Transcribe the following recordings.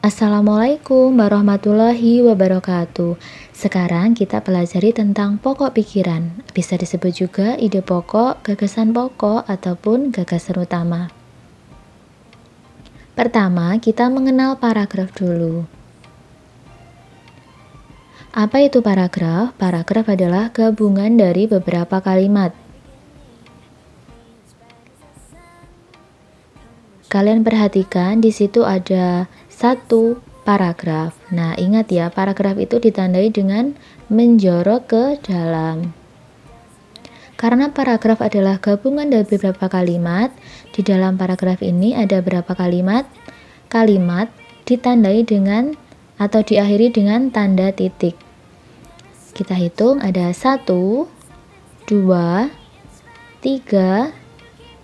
Assalamualaikum warahmatullahi wabarakatuh. Sekarang kita pelajari tentang pokok pikiran. Bisa disebut juga ide pokok, gagasan pokok, ataupun gagasan utama. Pertama, kita mengenal paragraf dulu. Apa itu paragraf? Paragraf adalah gabungan dari beberapa kalimat. Kalian perhatikan di situ ada satu paragraf. Nah, ingat ya, paragraf itu ditandai dengan menjorok ke dalam. Karena paragraf adalah gabungan dari beberapa kalimat, di dalam paragraf ini ada berapa kalimat? Kalimat ditandai dengan atau diakhiri dengan tanda titik. Kita hitung ada 1, 2, 3,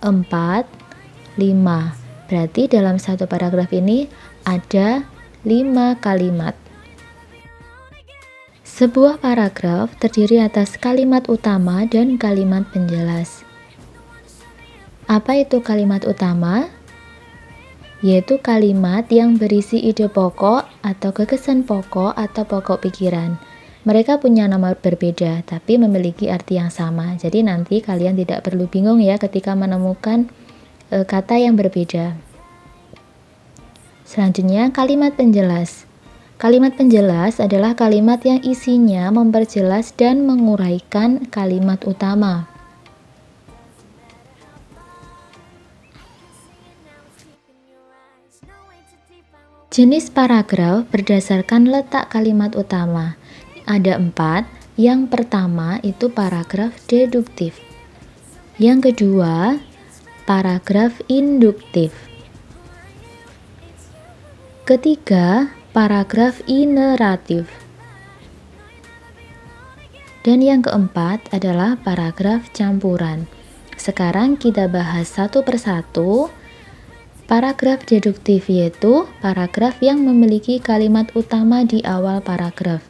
4, 5. Berarti dalam satu paragraf ini ada 5 kalimat. Sebuah paragraf terdiri atas kalimat utama dan kalimat penjelas. Apa itu kalimat utama? Yaitu kalimat yang berisi ide pokok atau gagasan pokok atau pokok pikiran. Mereka punya nama berbeda tapi memiliki arti yang sama. Jadi nanti kalian tidak perlu bingung ya ketika menemukan kata yang berbeda. Selanjutnya, kalimat penjelas. Kalimat penjelas adalah kalimat yang isinya memperjelas dan menguraikan kalimat utama. Jenis paragraf berdasarkan letak kalimat utama. Ada 4. Yang pertama itu paragraf deduktif. Yang kedua, paragraf induktif. Ketiga, paragraf ineratif. Dan yang keempat adalah paragraf campuran. Sekarang kita bahas satu persatu. Paragraf deduktif yaitu paragraf yang memiliki kalimat utama di awal paragraf.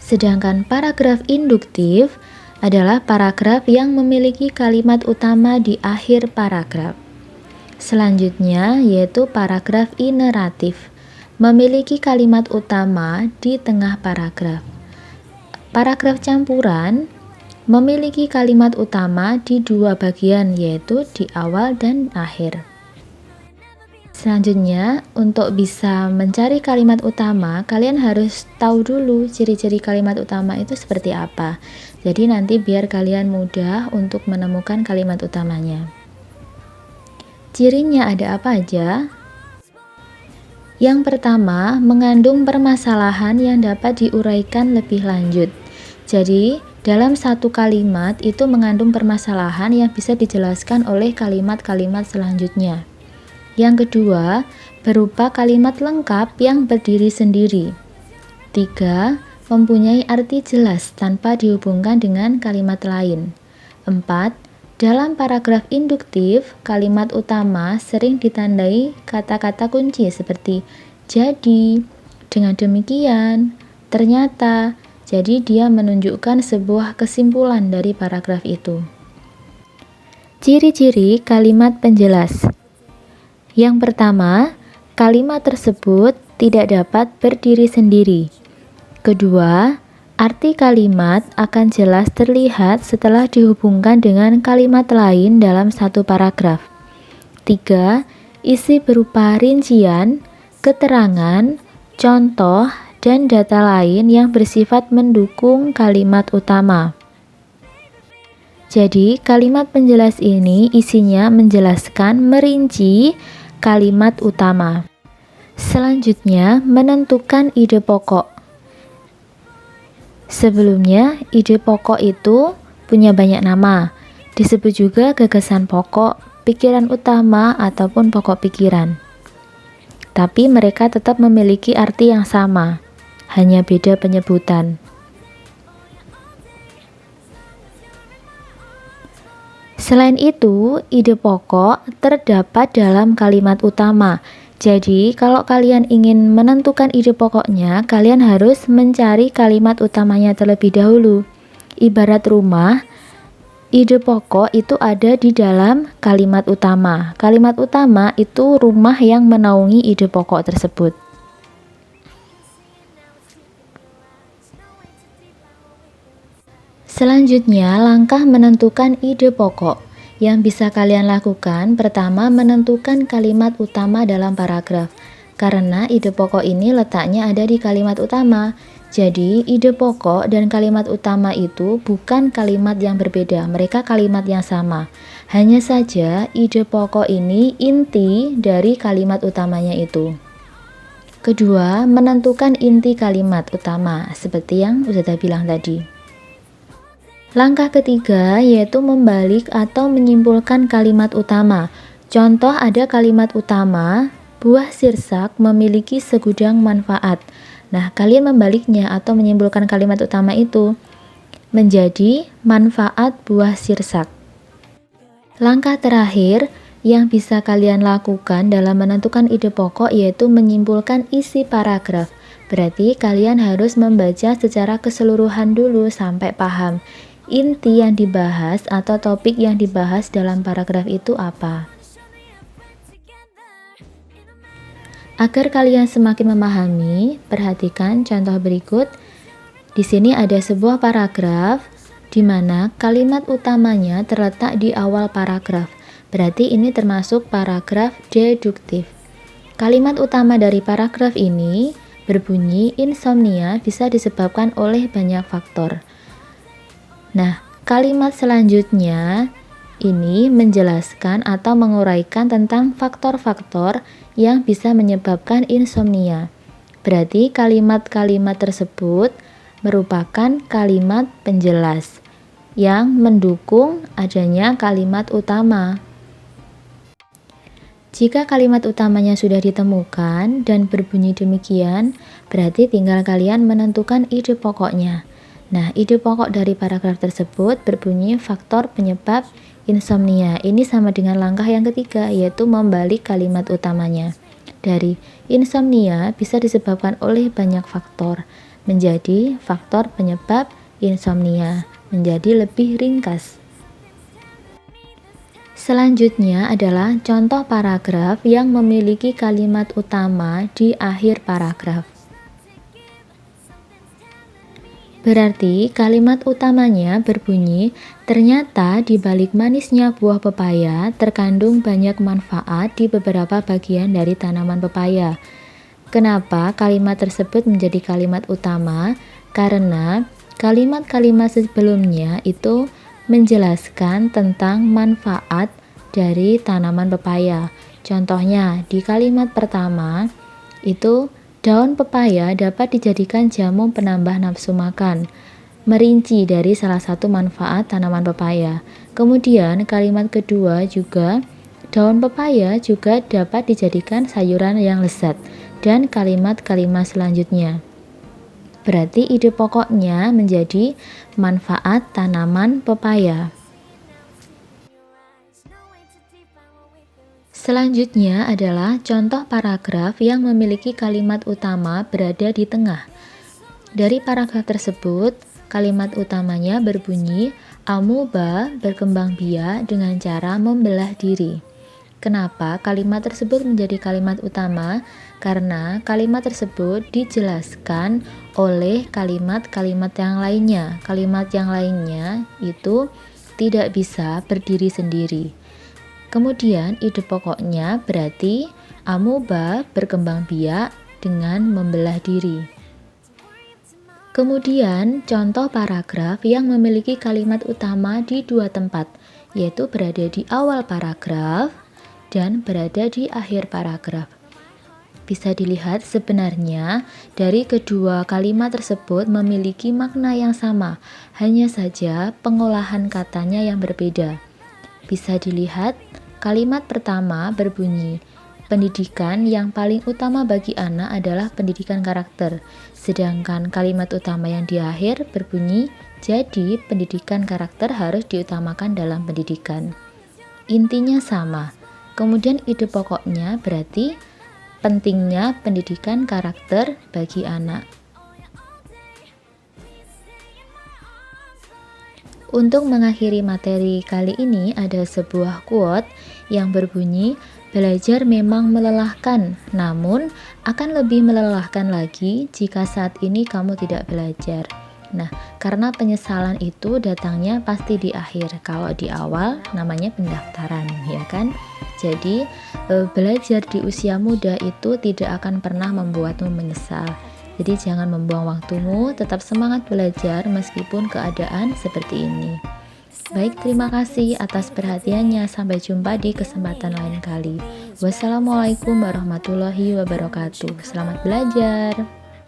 Sedangkan paragraf induktif adalah paragraf yang memiliki kalimat utama di akhir paragraf. Selanjutnya yaitu paragraf ineratif, memiliki kalimat utama di tengah paragraf. Paragraf campuran memiliki kalimat utama di dua bagian, yaitu di awal dan akhir. Selanjutnya, untuk bisa mencari kalimat utama, kalian harus tahu dulu ciri-ciri kalimat utama itu seperti apa. Jadi nanti biar kalian mudah untuk menemukan kalimat utamanya. Cirinya ada apa aja? Yang pertama, mengandung permasalahan yang dapat diuraikan lebih lanjut. Jadi, dalam satu kalimat itu mengandung permasalahan yang bisa dijelaskan oleh kalimat-kalimat selanjutnya. Yang kedua, berupa kalimat lengkap yang berdiri sendiri. 3. Mempunyai arti jelas tanpa dihubungkan dengan kalimat lain. 4. Dalam paragraf induktif, kalimat utama sering ditandai kata-kata kunci seperti jadi, dengan demikian, ternyata. Jadi dia menunjukkan sebuah kesimpulan dari paragraf itu. Ciri-ciri kalimat penjelas. Yang pertama, kalimat tersebut tidak dapat berdiri sendiri. Kedua, arti kalimat akan jelas terlihat setelah dihubungkan dengan kalimat lain dalam satu paragraf. 3. Isi berupa rincian, keterangan, contoh, dan data lain yang bersifat mendukung kalimat utama. Jadi, kalimat penjelas ini isinya menjelaskan merinci kalimat utama. Selanjutnya, menentukan ide pokok. Sebelumnya, ide pokok itu punya banyak nama. Disebut juga gagasan pokok, pikiran utama, ataupun pokok pikiran. Tapi mereka tetap memiliki arti yang sama, hanya beda penyebutan. Selain itu, ide pokok terdapat dalam kalimat utama. Jadi, kalau kalian ingin menentukan ide pokoknya, kalian harus mencari kalimat utamanya terlebih dahulu. Ibarat rumah, ide pokok itu ada di dalam kalimat utama. Kalimat utama itu rumah yang menaungi ide pokok tersebut. Selanjutnya, langkah menentukan ide pokok. Yang bisa kalian lakukan, pertama menentukan kalimat utama dalam paragraf. Karena ide pokok ini letaknya ada di kalimat utama. Jadi, ide pokok dan kalimat utama itu bukan kalimat yang berbeda, mereka kalimat yang sama. Hanya saja, ide pokok ini inti dari kalimat utamanya itu. Kedua, menentukan inti kalimat utama, seperti yang sudah bilang tadi. Langkah ketiga yaitu membalik atau menyimpulkan kalimat utama. Contoh ada kalimat utama, buah sirsak memiliki segudang manfaat. Nah, kalian membaliknya atau menyimpulkan kalimat utama itu menjadi manfaat buah sirsak. Langkah terakhir yang bisa kalian lakukan dalam menentukan ide pokok yaitu menyimpulkan isi paragraf. Berarti kalian harus membaca secara keseluruhan dulu sampai paham inti yang dibahas atau topik yang dibahas dalam paragraf itu apa. Agar kalian semakin memahami, perhatikan contoh berikut. Di sini ada sebuah paragraf di mana kalimat utamanya terletak di awal paragraf. Berarti ini termasuk paragraf deduktif. Kalimat utama dari paragraf ini berbunyi insomnia bisa disebabkan oleh banyak faktor. Nah, kalimat selanjutnya ini menjelaskan atau menguraikan tentang faktor-faktor yang bisa menyebabkan insomnia. Berarti kalimat-kalimat tersebut merupakan kalimat penjelas yang mendukung adanya kalimat utama. Jika kalimat utamanya sudah ditemukan dan berbunyi demikian, berarti tinggal kalian menentukan ide pokoknya. Nah, ide pokok dari paragraf tersebut berbunyi faktor penyebab insomnia. Ini sama dengan langkah yang ketiga, yaitu membalik kalimat utamanya. Dari insomnia bisa disebabkan oleh banyak faktor, menjadi faktor penyebab insomnia, menjadi lebih ringkas. Selanjutnya adalah contoh paragraf yang memiliki kalimat utama di akhir paragraf. Berarti kalimat utamanya berbunyi, ternyata di balik manisnya buah pepaya terkandung banyak manfaat di beberapa bagian dari tanaman pepaya. Kenapa kalimat tersebut menjadi kalimat utama? Karena kalimat-kalimat sebelumnya itu menjelaskan tentang manfaat dari tanaman pepaya. Contohnya di kalimat pertama itu daun pepaya dapat dijadikan jamu penambah nafsu makan, merinci dari salah satu manfaat tanaman pepaya. Kemudian kalimat kedua juga, daun pepaya juga dapat dijadikan sayuran yang lezat, dan kalimat-kalimat selanjutnya. Berarti ide pokoknya menjadi manfaat tanaman pepaya. Selanjutnya adalah contoh paragraf yang memiliki kalimat utama berada di tengah. Dari paragraf tersebut, kalimat utamanya berbunyi, amuba berkembang biak dengan cara membelah diri. Kenapa kalimat tersebut menjadi kalimat utama? Karena kalimat tersebut dijelaskan oleh kalimat-kalimat yang lainnya. Kalimat yang lainnya itu tidak bisa berdiri sendiri. Kemudian ide pokoknya berarti amuba berkembang biak dengan membelah diri. Kemudian contoh paragraf yang memiliki kalimat utama di dua tempat, yaitu berada di awal paragraf dan berada di akhir paragraf. Bisa dilihat sebenarnya dari kedua kalimat tersebut memiliki makna yang sama, hanya saja pengolahan katanya yang berbeda. Bisa dilihat kalimat pertama berbunyi, pendidikan yang paling utama bagi anak adalah pendidikan karakter. Sedangkan kalimat utama yang di akhir berbunyi, jadi pendidikan karakter harus diutamakan dalam pendidikan. Intinya sama. Kemudian ide pokoknya berarti pentingnya pendidikan karakter bagi anak. Untuk mengakhiri materi kali ini ada sebuah quote yang berbunyi, belajar memang melelahkan, namun akan lebih melelahkan lagi jika saat ini kamu tidak belajar. Nah, karena penyesalan itu datangnya pasti di akhir. Kalau di awal namanya pendaftaran, ya kan? Jadi, belajar di usia muda itu tidak akan pernah membuatmu menyesal. Jadi jangan membuang waktumu, tetap semangat belajar meskipun keadaan seperti ini. Baik, terima kasih atas perhatiannya. Sampai jumpa di kesempatan lain kali. Wassalamualaikum warahmatullahi wabarakatuh. Selamat belajar.